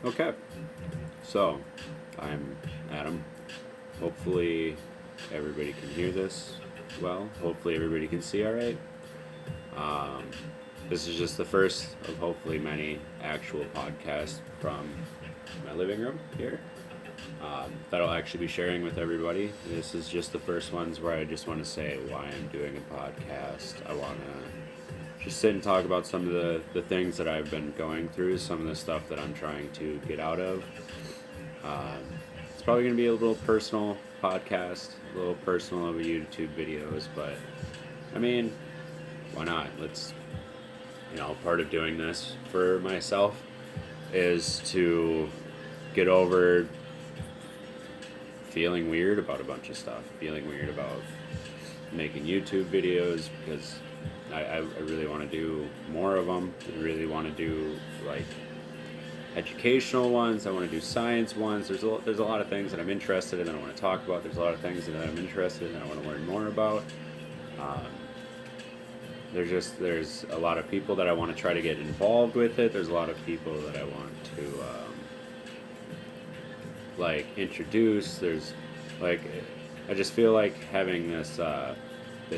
Okay, so I'm Adam. Hopefully, everybody can hear this well. Hopefully, everybody can see all right. Um, this is just the first of hopefully many actual podcasts from my living room here that I'll actually be sharing with everybody. This is just the first ones where I just want to say why I'm doing a podcast. I want to just sit and talk about some of the things that I've been going through, some of the stuff that I'm trying to get out of. Um, it's probably going to be a little personal podcast, a little personal of YouTube videos, but I mean, why not? Part of doing this for myself is to get over feeling weird about a bunch of stuff, feeling weird about making YouTube videos because I really want to do more of them. I really want to do like educational ones. I want to do science ones. There's a lot of things that I'm interested in that I want to talk about. There's a lot of things that I'm interested in that I want to learn more about. Um, there's a lot of people that I want to try to get involved with it. There's a lot of people that I want to introduce. There's like I just feel like having this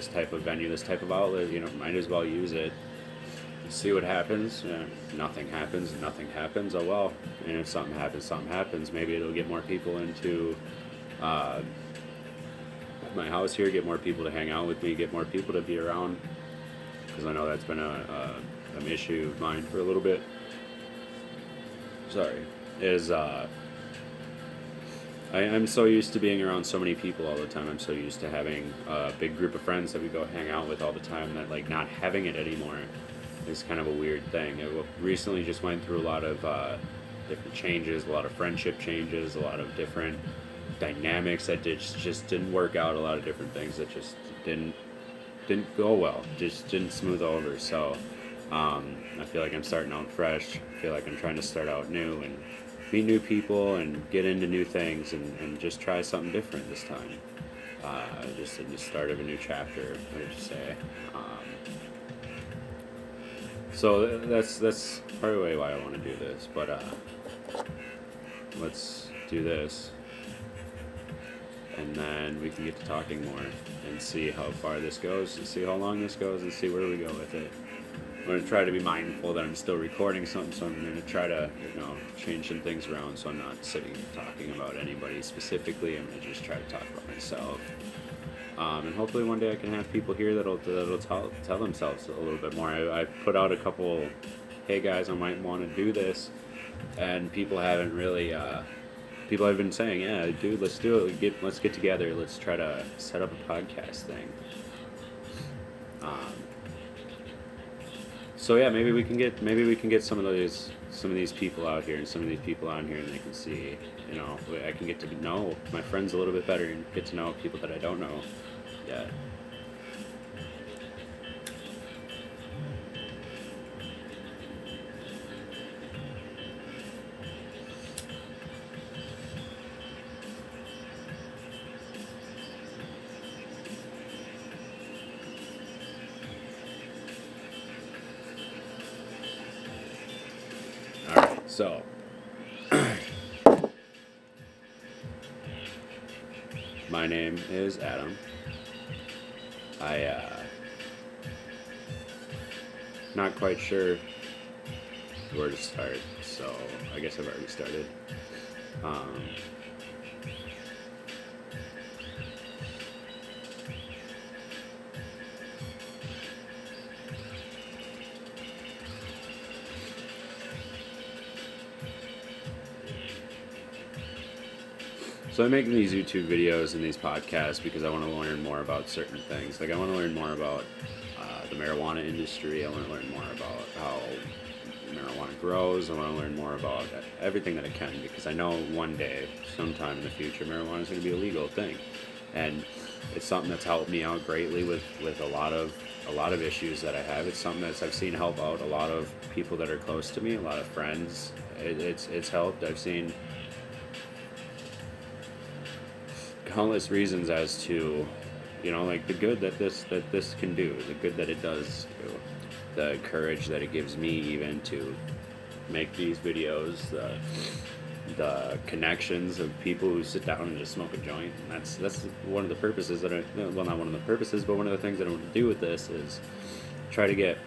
type of venue, this type of outlet. Might as well use it. See what happens. Nothing happens. Nothing happens. Oh well. And if something happens, something happens. Maybe it'll get more people into uh, my house here. Get more people to hang out with me. Get more people to be around. Because I know that's been an issue of mine for a little bit. Sorry. I'm so used to being around so many people all the time. I'm so used to having a big group of friends that we go hang out with all the time that like not having it anymore is kind of a weird thing. I recently just went through a lot of different changes, a lot of friendship changes, a lot of different dynamics that just didn't work out. A lot of different things that just didn't go well, just didn't smooth over. So I feel like I'm starting out fresh. I feel like I'm trying to start out new and meet new people and get into new things and just try something different this time. Just in the start of a new chapter, I would say. So that's probably why I want to do this. But let's do this, and then we can get to talking more and see how far this goes, and see how long this goes, and see where we go with it. I'm going to try to be mindful that I'm still recording something, so I'm going to try to, change some things around so I'm not sitting talking about anybody specifically. I'm going to just try to talk about myself. And hopefully one day I can have people here that'll tell themselves a little bit more. I put out a couple, hey guys, I might want to do this, and people haven't really, people have been saying, yeah, dude, let's do it. Let's get together. Let's try to set up a podcast thing. So yeah, maybe we can get some of these people out here and some of these people on here, and they can see, I can get to know my friends a little bit better and get to know people that I don't know yet. All right, so my name is Adam. Not quite sure where to start, so I guess I've already started. Um, So I'm making these YouTube videos and these podcasts because I want to learn more about certain things. Like I want to learn more about the marijuana industry. I want to learn more about how marijuana grows. I want to learn more about everything that I can because I know one day, sometime in the future, marijuana is going to be a legal thing, and it's something that's helped me out greatly with a lot of issues that I have. It's something that I've seen help out a lot of people that are close to me, a lot of friends. It's helped. I've seen countless reasons as to, like the good that this can do, the good that it does do, the courage that it gives me even to make these videos, the connections of people who sit down and just smoke a joint. And that's one of the purposes that well, not one of the purposes, but one of the things that I want to do with this is try to get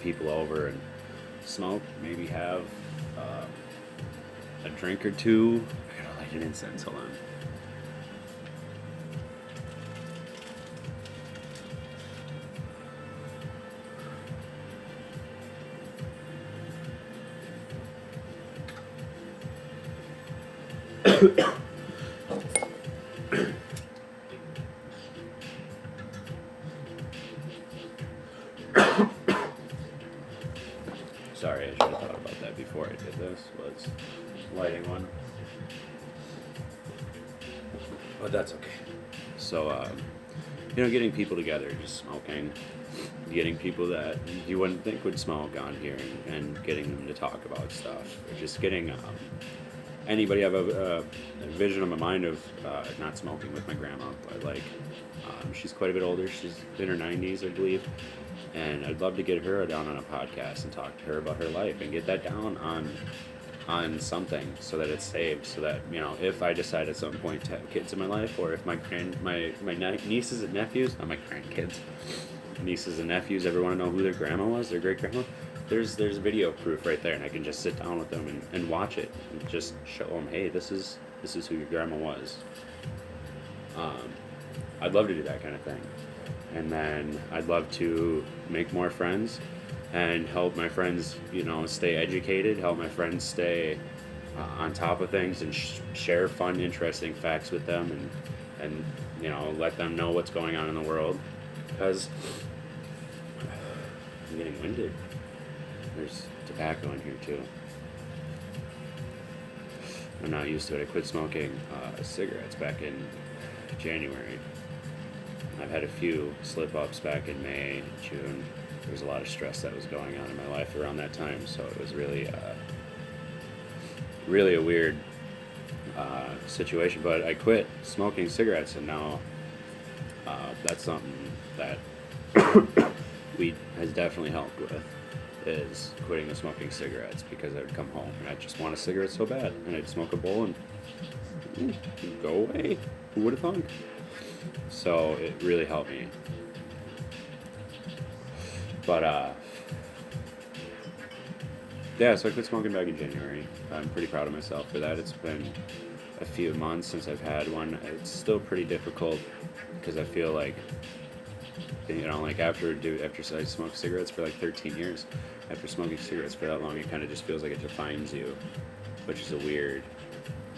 people over and smoke, maybe have a drink or two. I gotta light an incense, hold on. Sorry, I should have thought about that before I did this, was lighting one. But that's okay. So, getting people together, just smoking, getting people that you wouldn't think would smoke on here, and getting them to talk about stuff, or just getting anybody have a vision of my mind of not smoking with my grandma, but she's quite a bit older. She's in her 90s, I believe, and I'd love to get her down on a podcast and talk to her about her life and get that down on something so that it's saved, so that if I decide at some point to have kids in my life, or if my nieces and nephews, not my grandkids, nieces and nephews ever want to know who their grandma was, their great grandma, there's video proof right there, and I can just sit down with them and watch it and just show them, hey, this is who your grandma was. I'd love to do that kind of thing, and then I'd love to make more friends and help my friends, stay educated, help my friends stay on top of things, and share fun, interesting facts with them, and let them know what's going on in the world, because I'm getting winded. There's tobacco in here too. I'm not used to it. I quit smoking cigarettes back in January. I've had a few slip-ups back in May, June. There was a lot of stress that was going on in my life around that time, so it was really a weird situation. But I quit smoking cigarettes, and now that's something that weed has definitely helped with, is quitting the smoking cigarettes, because I would come home and I'd just want a cigarette so bad, and I'd smoke a bowl and go away. Who would have thunk? So it really helped me. But so I quit smoking back in January. I'm pretty proud of myself for that. It's been a few months since I've had one. It's still pretty difficult, because I feel like after I smoked cigarettes for 13 years, after smoking cigarettes for that long, it kind of just feels like it defines you, which is a weird.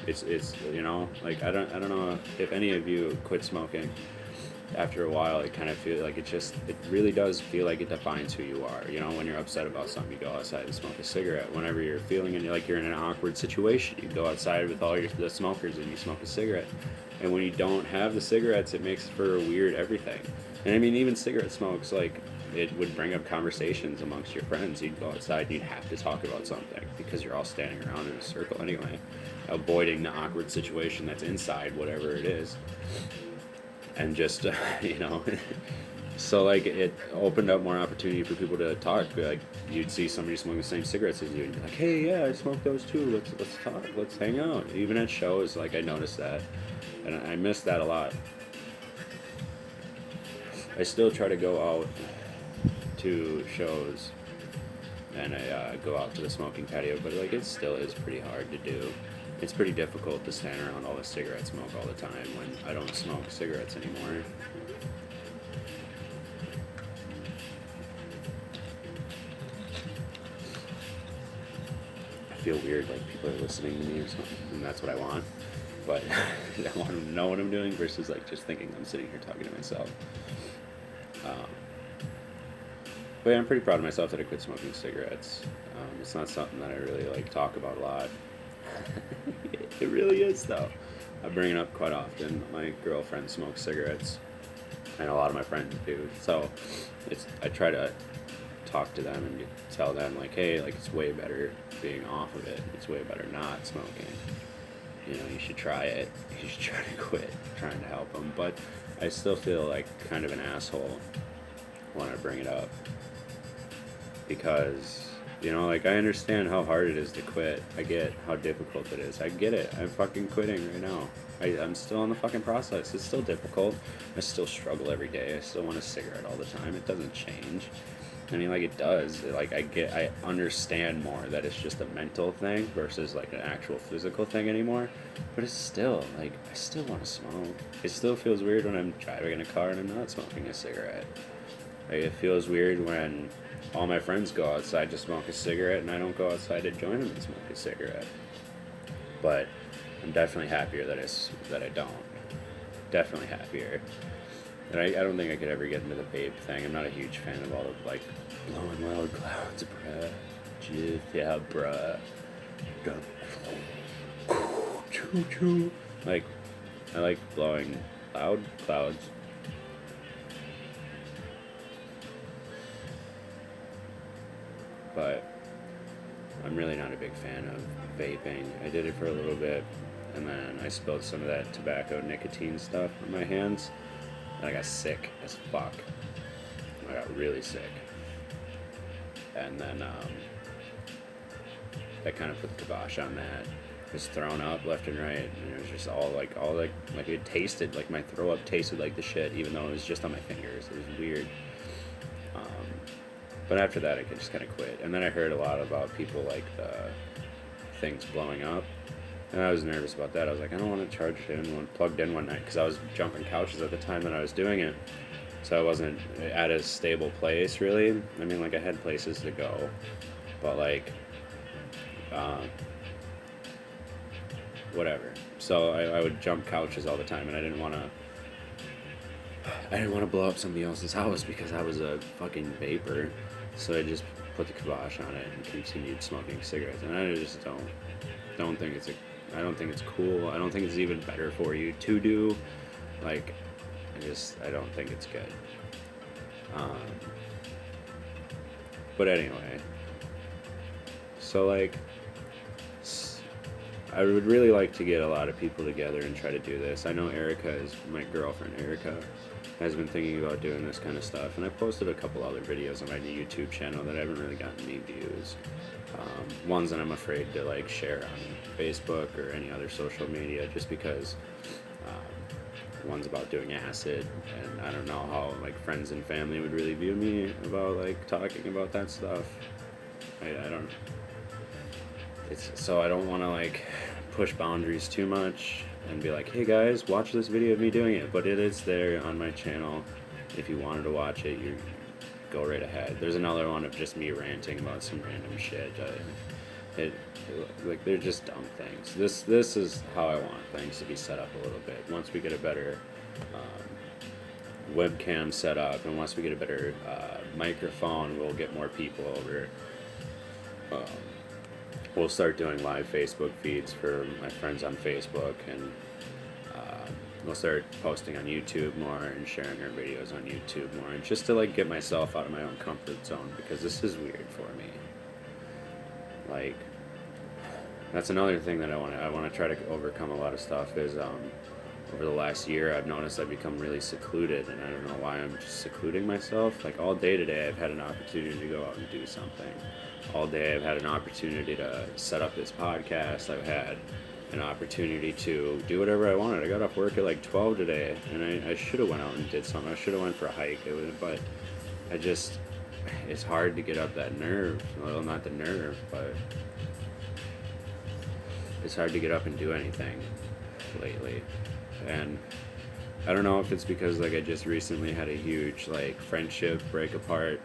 It's I don't know if any of you quit smoking. After a while, it kind of feels like it really does feel like it defines who you are. When you're upset about something, you go outside and smoke a cigarette. Whenever you're feeling like you're in an awkward situation, you go outside with all the smokers and you smoke a cigarette. And when you don't have the cigarettes, it makes for a weird everything. And I mean, even cigarette smokes, it would bring up conversations amongst your friends. You'd go outside and you'd have to talk about something, because you're all standing around in a circle anyway, avoiding the awkward situation that's inside whatever it is. And just, so it opened up more opportunity for people to talk. You'd see somebody smoking the same cigarettes as you, and you'd be like, hey, yeah, I smoked those too. Let's talk. Let's hang out. Even at shows, I noticed that, and I miss that a lot. I still try to go out to shows, and I go out to the smoking patio, but it still is pretty hard to do. It's pretty difficult to stand around all the cigarette smoke all the time when I don't smoke cigarettes anymore. I feel weird, people are listening to me or something, and that's what I want. But I want them to know what I'm doing versus just thinking I'm sitting here talking to myself. But yeah, I'm pretty proud of myself that I quit smoking cigarettes. It's not something that I really talk about a lot. It really is, though. I bring it up quite often. My girlfriend smokes cigarettes, and a lot of my friends do. So I try to talk to them and tell them hey, it's way better being off of it. It's way better not smoking. You should try it. You should try to quit. Trying to help them, but I still feel like kind of an asshole when I bring it up, because You know, like, I understand how hard it is to quit. I get how difficult it is. I get it. I'm fucking quitting right now. I'm still in the fucking process. It's still difficult. I still struggle every day. I still want a cigarette all the time. It doesn't change. I mean, like, it does. Like, I understand more that it's just a mental thing versus, like, an actual physical thing anymore. But it's still, like, I still want to smoke. It still feels weird when I'm driving in a car and I'm not smoking a cigarette. Like, it feels weird when all my friends go outside to smoke a cigarette and I don't go outside to join them and smoke a cigarette. But I'm definitely happier that I don't. Definitely happier. And I don't think I could ever get into the vape thing. I'm not a huge fan of all the, like, blowing loud clouds, bruh. Just, yeah, bruh. Like, I like blowing loud clouds. But I'm really not a big fan of vaping. I did it for a little bit, and then I spilled some of that tobacco nicotine stuff on my hands, and I got sick as fuck. I got really sick. And then I kind of put the kibosh on that. Just thrown up left and right, and it was just all like it tasted like my throw up tasted like the shit, even though it was just on my fingers. It was weird. But after that, I could just kind of quit. And then I heard a lot about people like the things blowing up, and I was nervous about that. I was like, I don't want to charge it in plugged in one night because I was jumping couches at the time that I was doing it, so I wasn't at a stable place really. I mean, like I had places to go, but like. Whatever. So I would jump couches all the time, and I didn't want to blow up somebody else's house because I was a fucking vapor. So I just put the kibosh on it and continued smoking cigarettes. And I just don't think I don't think it's cool. I don't think it's even better for you to do. Like, I don't think it's good. But anyway, so like. I would really like to get a lot of people together and try to do this. I know my girlfriend Erica, has been thinking about doing this kind of stuff, and I posted a couple other videos on my YouTube channel that haven't really gotten me views. Ones that I'm afraid to like share on Facebook or any other social media, just because one's about doing acid, and I don't know how like friends and family would really view me about like talking about that stuff. I don't. So I don't want to like push boundaries too much and be like, hey guys, watch this video of me doing it. But it is there on my channel. If you wanted to watch it, you go right ahead. There's another one of just me ranting about some random shit. Like they're just dumb things. This is how I want things to be set up a little bit. Once we get a better webcam set up, and once we get a better microphone, we'll get more people over. We'll start doing live Facebook feeds for my friends on Facebook, and we'll start posting on YouTube more and sharing our videos on YouTube more, and just to like get myself out of my own comfort zone, because this is weird for me. Like, that's another thing that I want to try to overcome a lot of stuff is over the last year I've noticed I've become really secluded, and I don't know why I'm just secluding myself. Like all day today I've had an opportunity to go out and do something. All day I've had an opportunity to set up this podcast. I've had an opportunity to do whatever I wanted. I got off work at like 12 today, and I should have went out and did something. I should have went for a hike, but it's hard to get up that nerve. Well, not the nerve, but it's hard to get up and do anything lately. And I don't know if it's because like I just recently had a huge like friendship break apart.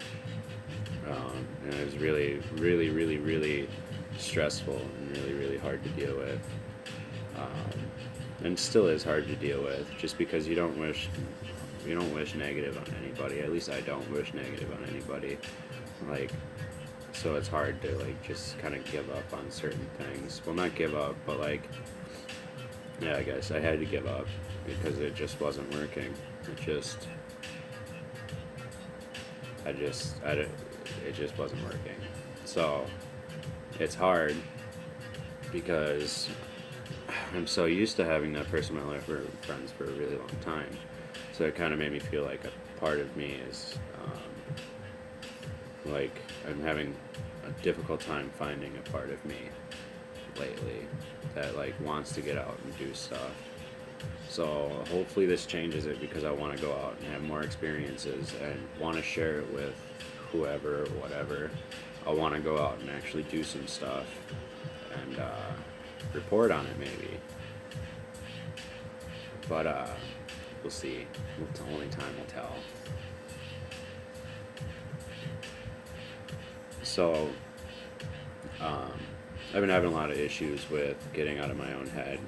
And it was really, really, really, really stressful and really, really hard to deal with. And still is hard to deal with, just because you don't wish negative on anybody. At least I don't wish negative on anybody. Like, so it's hard to like just kind of give up on certain things. Well, not give up, but like, yeah, I guess I had to give up because it just wasn't working. It just wasn't working. So it's hard because I'm so used to having that person in my life for friends for a really long time. So it kind of made me feel like a part of me is like I'm having a difficult time finding a part of me lately that like wants to get out and do stuff. So hopefully this changes it, because I want to go out and have more experiences and want to share it with whoever or whatever. I want to go out and actually do some stuff and report on it maybe. But we'll see. Only time will tell. So I've been having a lot of issues with getting out of my own head.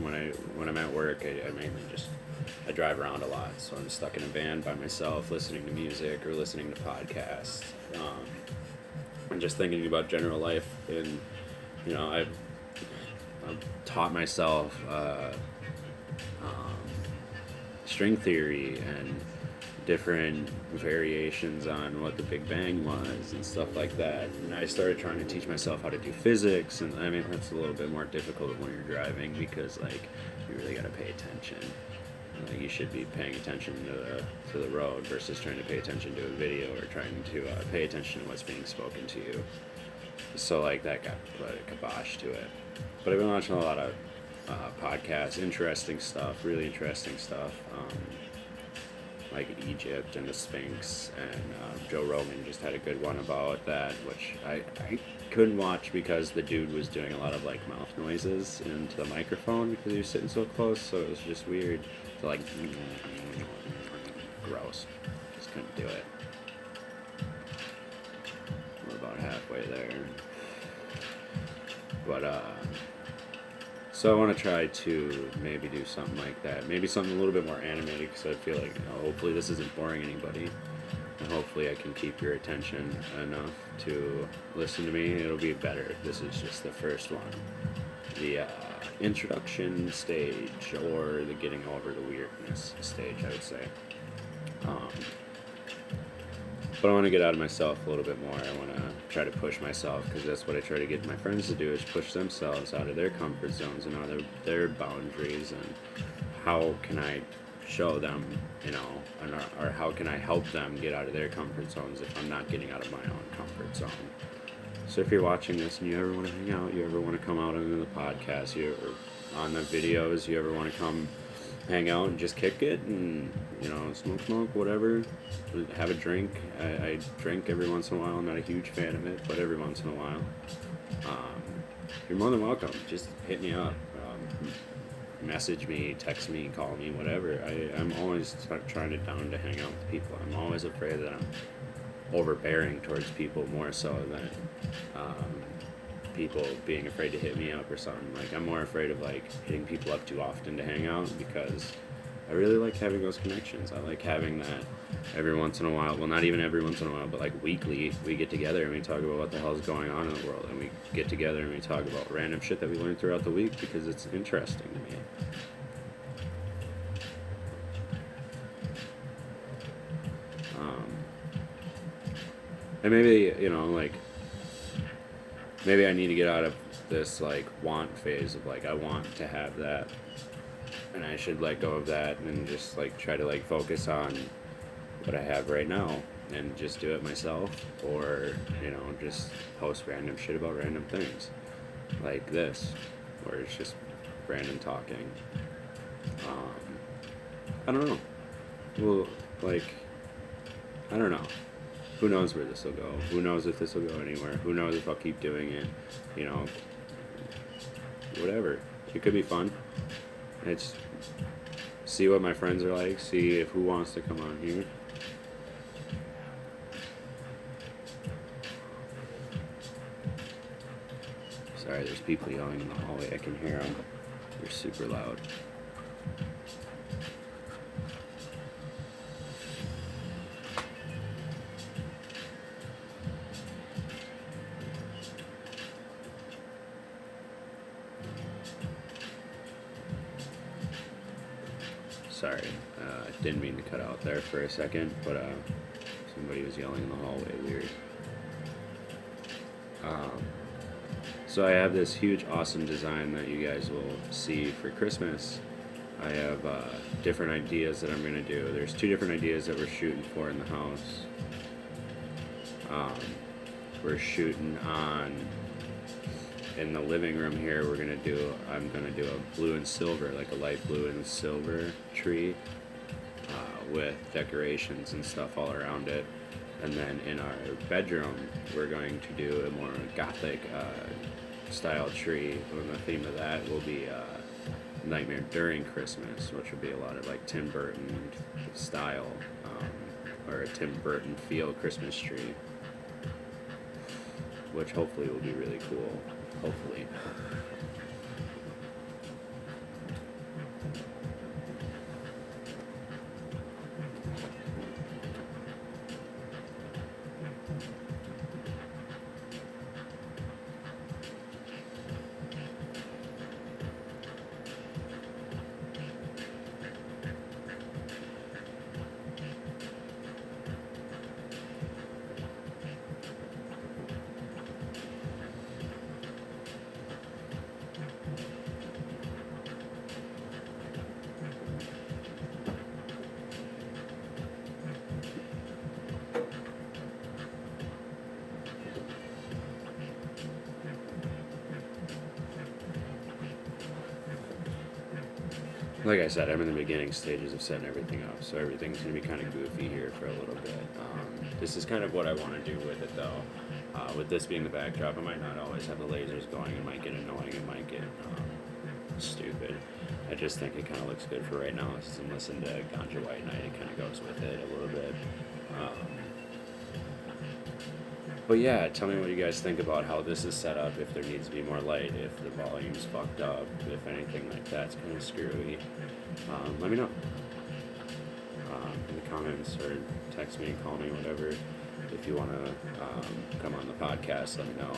When I'm at work, I mainly I drive around a lot, so I'm stuck in a van by myself, listening to music or listening to podcasts, and just thinking about general life. And I've taught myself string theory and different variations on what the Big Bang was and stuff like that. And I started trying to teach myself how to do physics, and I mean that's a little bit more difficult when you're driving, because like you really got to pay attention. Like you should be paying attention to the road versus trying to pay attention to a video or trying to pay attention to what's being spoken to you. So like that got put a kibosh to it. But I've been watching a lot of podcasts, interesting stuff, really interesting stuff. Like Egypt and the Sphinx, and Joe Rogan just had a good one about that, which I couldn't watch because the dude was doing a lot of like mouth noises into the microphone because he was sitting so close, so it was just weird. So like, gross. Just couldn't do it. We're about halfway there. But so I want to try to maybe do something like that. Maybe something a little bit more animated, because I feel like hopefully this isn't boring anybody. And hopefully I can keep your attention enough to listen to me. It'll be better if this is just the first one. The introduction stage, or the getting over the weirdness stage, I would say. But I want to get out of myself a little bit more. I want to try to push myself, because that's what I try to get my friends to do, is push themselves out of their comfort zones and out of their boundaries. And how can I show them, or how can I help them get out of their comfort zones if I'm not getting out of my own comfort zone? So if you're watching this and you ever want to hang out, you ever want to come out into the podcast, you ever on the videos, you ever want to come hang out and just kick it and smoke whatever, have a drink. I drink every once in a while. I'm not a huge fan of it, but every once in a while, you're more than welcome. Just hit me up, message me, text me, call me, whatever. I'm always trying to hang out with people. I'm always afraid that I'm overbearing towards people, more so than people being afraid to hit me up or something. Like, I'm more afraid of like hitting people up too often to hang out, because I really like having those connections. I like having that every once in a while. Well, not even every once in a while, but like weekly, we get together and we talk about what the hell is going on in the world, and we get together and we talk about random shit that we learned throughout the week, because it's interesting to me. And maybe, maybe I need to get out of this like want phase of like I want to have that, and I should let go of that and just like try to like focus on what I have right now and just do it myself, or just post random shit about random things like this, where it's just random talking. I don't know. Well, like, I don't know. Who knows where this will go? Who knows if this will go anywhere? Who knows if I'll keep doing it? Whatever. It could be fun. It's see what my friends are like. See if who wants to come on here. Sorry, there's people yelling in the hallway. I can hear them. They're super loud. Sorry, didn't mean to cut out there for a second, but somebody was yelling in the hallway, weird. So I have this huge, awesome design that you guys will see for Christmas. I have different ideas that I'm going to do. There's 2 different ideas that we're shooting for in the house. we're shooting on, in the living room here, I'm gonna do a blue and silver, like a light blue and silver tree, with decorations and stuff all around it. And then in our bedroom, we're going to do a more gothic style tree. And the theme of that will be Nightmare During Christmas, which will be a lot of like Tim Burton style, or a Tim Burton feel Christmas tree, which hopefully will be really cool. Hopefully. Like I said, I'm in the beginning stages of setting everything up, so everything's going to be kind of goofy here for a little bit. This is kind of what I want to do with it, though. With this being the backdrop, I might not always have the lasers going. It might get annoying. It might get stupid. I just think it kind of looks good for right now. Since I'm listening to Ganja White Night, it kind of goes with it a little bit. But yeah, tell me what you guys think about how this is set up, if there needs to be more light, if the volume's fucked up, if anything like that's kind of screwy. Let me know in the comments, or text me, call me, whatever. If you want to come on the podcast, let me know.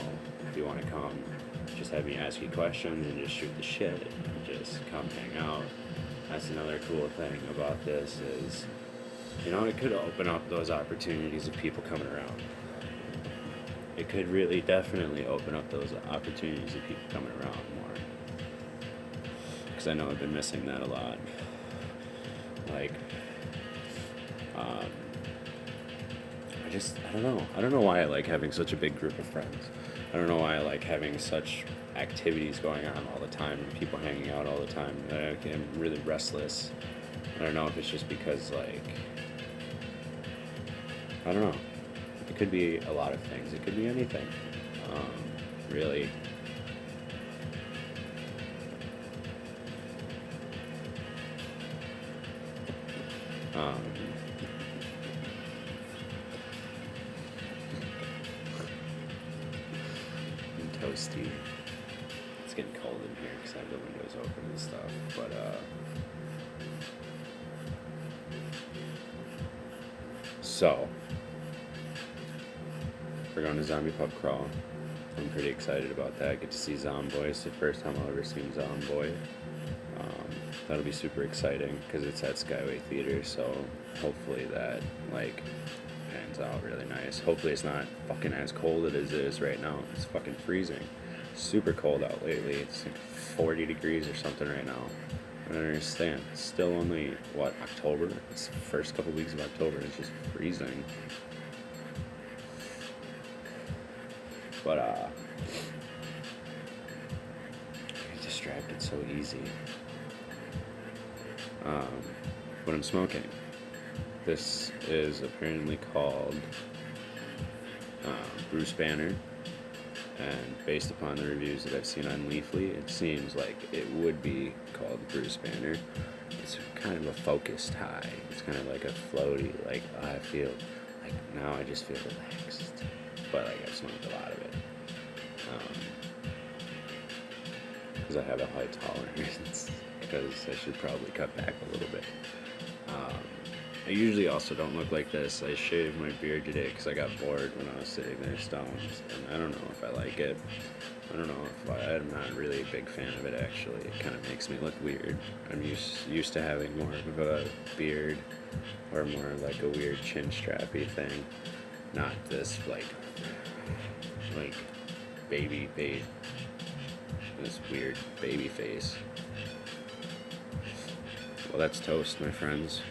If you want to come, just have me ask you questions and just shoot the shit and just come hang out. That's another cool thing about this is, it could open up those opportunities of people coming around. It could really definitely open up those opportunities of people coming around more. Because I know I've been missing that a lot. Like, I don't know. I don't know why I like having such a big group of friends. I don't know why I like having such activities going on all the time and people hanging out all the time. I'm really restless. I don't know if it's just because, like, I don't know. It could be a lot of things. It could be anything, really. I'm toasty. It's getting cold in here because I have the windows open and stuff, but so we're going to Zombie Pub Crawl. I'm pretty excited about that. I get to see Zomboy. It's the first time I've ever seen Zomboy. That'll be super exciting because it's at Skyway Theater, so hopefully that, like, pans out really nice. Hopefully it's not fucking as cold as it is right now. It's fucking freezing. Super cold out lately. It's like 40 degrees or something right now. I don't understand. It's still only, October? It's the first couple weeks of October. It's just freezing. But, I get distracted so easy. What I'm smoking. This is apparently called Bruce Banner, and based upon the reviews that I've seen on Leafly, it seems like it would be called Bruce Banner. It's kind of a focused high. It's kind of like a floaty, like, I feel, like, now I just feel relaxed. But, like, I've smoked a lot of it. Because I have a high tolerance. Because I should probably cut back a little bit. I usually also don't look like this. I shaved my beard today because I got bored when I was sitting there stoned, and I don't know if I like it. I don't know if I'm not really a big fan of it, actually. It kind of makes me look weird. I'm used to having more of a beard, or more like a weird chin strappy thing. Not this, like baby face. This weird baby face. Well, that's toast, my friends.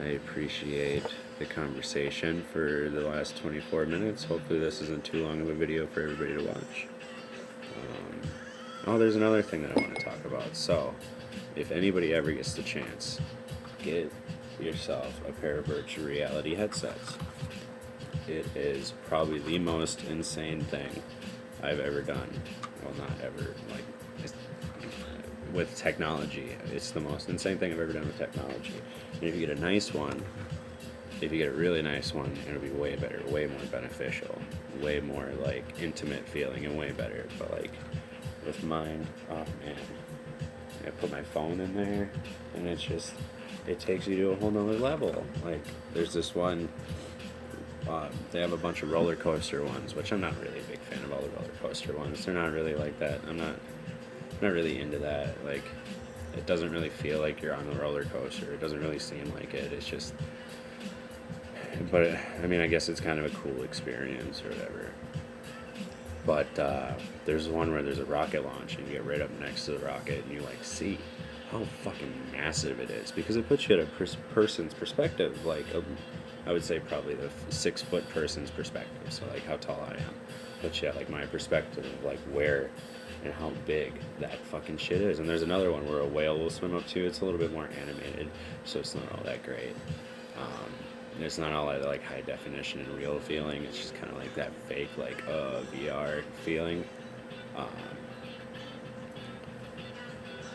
I appreciate the conversation for the last 24 minutes. Hopefully this isn't too long of a video for everybody to watch. Oh, there's another thing that I want to talk about. So, if anybody ever gets the chance, get yourself a pair of virtual reality headsets. It is probably the most insane thing I've ever done. Well, not ever, like, with technology. It's the most insane thing I've ever done with technology. And if you get a nice one, if you get a really nice one, it'll be way better, way more beneficial, way more, like, intimate feeling and way better. But, like, with mine, oh, man. I put my phone in there, and it's just, it takes you to a whole nother level. Like, there's this one, they have a bunch of roller coaster ones, which I'm not really a big fan of all the roller coaster ones. They're not really like that. I'm not really into that. Like, it doesn't really feel like you're on a roller coaster. It doesn't really seem like it. It's just, but I mean, I guess it's kind of a cool experience or whatever. But there's one where there's a rocket launch and you get right up next to the rocket and you like see how fucking massive it is, because it puts you at a person's perspective, like I would say probably the 6 foot person's perspective. So like how tall I am, puts you at like my perspective of like where and how big that fucking shit is. And there's another one where a whale will swim up to. It's a little bit more animated, so it's not all that great. It's not all that like high definition and real feeling. It's just kind of like that fake like VR feeling.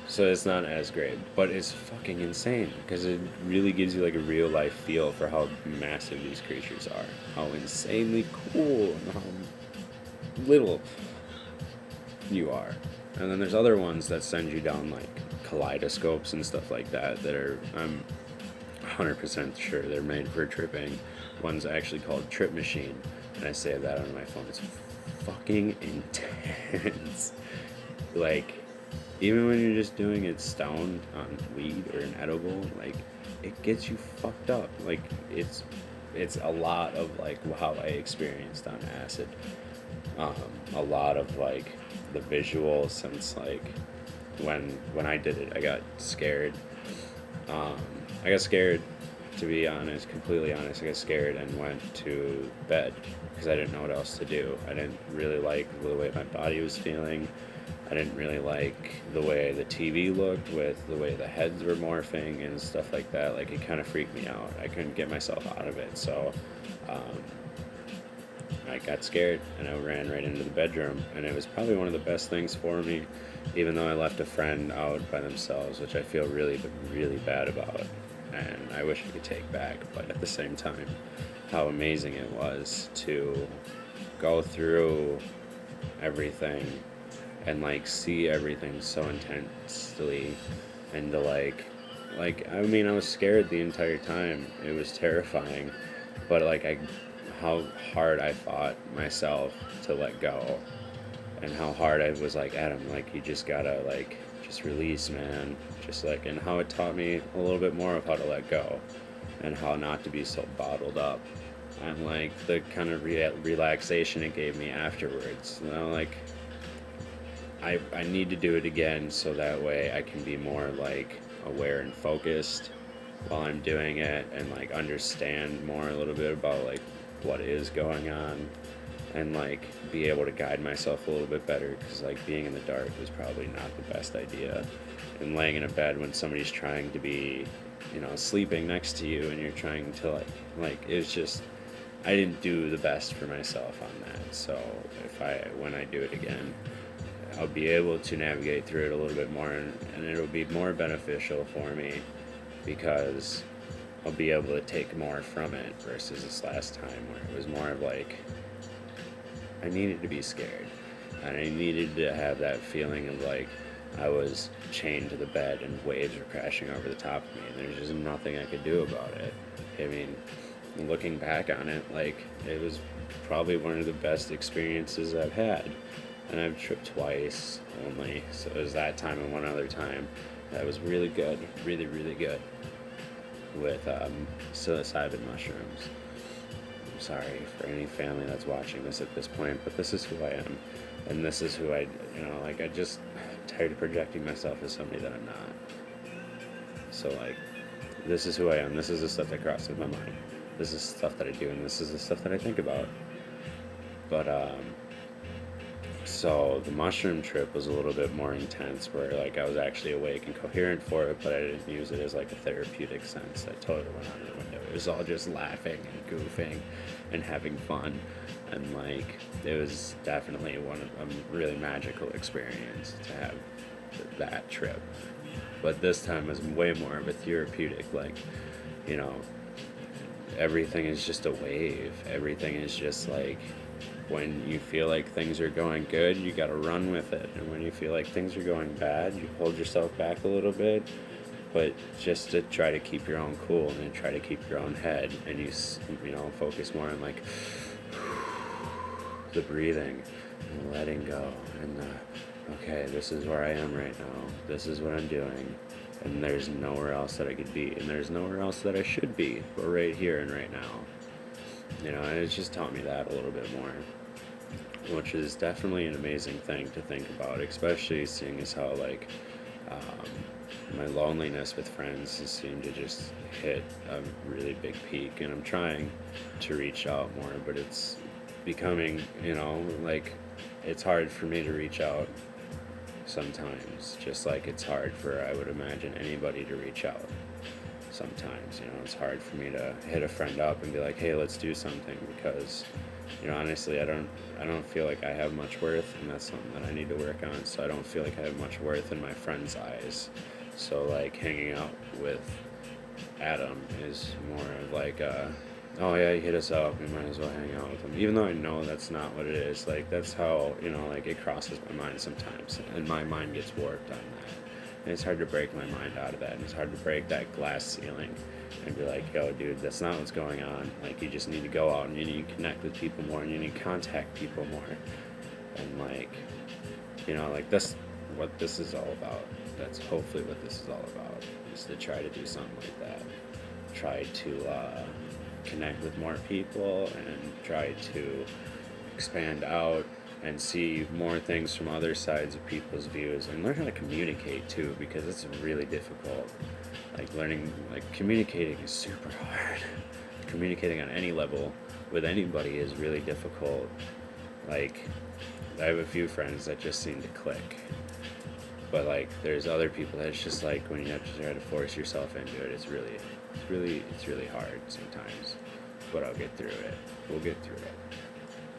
So it's not as great, but it's fucking insane because it really gives you like a real life feel for how massive these creatures are, how insanely cool and how little you are. And then there's other ones that send you down like kaleidoscopes and stuff like that are, I'm 100% sure they're made for tripping. One's actually called Trip Machine, and I save that on my phone. It's fucking intense. Like, even when you're just doing it stoned on weed or an edible, like, it gets you fucked up. Like, it's a lot of like how I experienced on acid. A lot of like the visuals, since like when I did it, I got scared. I got scared, to be honest, completely honest. I got scared and went to bed because I didn't know what else to do. I didn't really like the way my body was feeling. I didn't really like the way the TV looked with the way the heads were morphing and stuff like that. Like, it kind of freaked me out. I couldn't get myself out of it. So I got scared and I ran right into the bedroom, and it was probably one of the best things for me, even though I left a friend out by themselves, which I feel really, really bad about, and I wish I could take back. But at the same time, how amazing it was to go through everything and like see everything so intensely, and to like I mean, I was scared the entire time. It was terrifying, but like how hard I fought myself to let go, and how hard I was like, Adam, like, you just gotta like just release, man, just like, and how it taught me a little bit more of how to let go and how not to be so bottled up, and like the kind of relaxation it gave me afterwards. You know, like I need to do it again so that way I can be more like aware and focused while I'm doing it, and like understand more a little bit about like what is going on, and like be able to guide myself a little bit better, because like being in the dark was probably not the best idea, and laying in a bed when somebody's trying to be, you know, sleeping next to you and you're trying to like it's just, I didn't do the best for myself on that. So when I do it again, I'll be able to navigate through it a little bit more, and it'll be more beneficial for me because I'll be able to take more from it versus this last time where it was more of like I needed to be scared, and I needed to have that feeling of like I was chained to the bed and waves were crashing over the top of me, and there's just nothing I could do about it. I mean, looking back on it, like, it was probably one of the best experiences I've had, and I've tripped twice only, so it was that time and one other time that was really good, really, really good, with psilocybin mushrooms. I'm sorry for any family that's watching this at this point, but this is who I am, and this is who I just tired of projecting myself as somebody that I'm not. So like, this is who I am. This is the stuff that crosses my mind. this is stuff that I do, and this is the stuff that I think about. But so the mushroom trip was a little bit more intense, where like I was actually awake and coherent for it, but I didn't use it as like a therapeutic sense. I totally went out of the window. It was all just laughing and goofing and having fun, and like it was definitely a really magical experience to have that trip. But this time was way more of a therapeutic, like, you know, everything is just a wave. Everything is just like, when you feel like things are going good, you gotta run with it. And when you feel like things are going bad, you hold yourself back a little bit, but just to try to keep your own cool and try to keep your own head, and you know, focus more on like the breathing and letting go, and okay, this is where I am right now. This is what I'm doing. And there's nowhere else that I could be, and there's nowhere else that I should be, but right here and right now. You know, and it's just taught me that a little bit more, which is definitely an amazing thing to think about, especially seeing as how like my loneliness with friends has seemed to just hit a really big peak, and I'm trying to reach out more, but it's becoming, you know, like it's hard for me to reach out sometimes, just like it's hard for, I would imagine, anybody to reach out sometimes. You know, it's hard for me to hit a friend up and be like, hey, let's do something, because, you know, honestly, I don't feel like I have much worth, and that's something that I need to work on. So I don't feel like I have much worth in my friends' eyes. So like hanging out with Adam is more of like oh yeah, he hit us up, we might as well hang out with him, even though I know that's not what it is. Like that's how, you know, like it crosses my mind sometimes, and my mind gets warped on that, and it's hard to break my mind out of that, and it's hard to break that glass ceiling and be like, yo dude, that's not what's going on. Like you just need to go out and you need to connect with people more, and you need to contact people more, and like, you know, like that's what this is all about. That's hopefully what this is all about, is to try to do something like that. Try to connect with more people, and try to expand out and see more things from other sides of people's views, and learn how to communicate too, because it's really difficult. Like learning, like communicating is super hard. Communicating on any level with anybody is really difficult. Like I have a few friends that just seem to click, but like there's other people that it's just like when you have to try to force yourself into it, it's really hard sometimes. But I'll get through it. We'll get through it,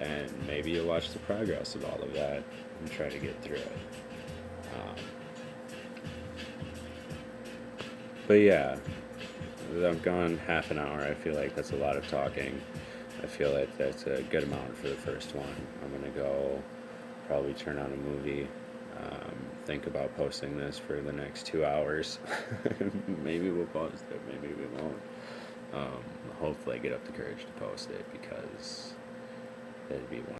and maybe you'll watch the progress of all of that and try to get through it. Um, but yeah, I've gone half an hour. I feel like that's a lot of talking. I feel like that's a good amount for the first one. I'm gonna go probably turn on a movie. Think about posting this for the next 2 hours. Maybe we'll post it, maybe we won't. Hopefully I get up the courage to post it, because it'd be one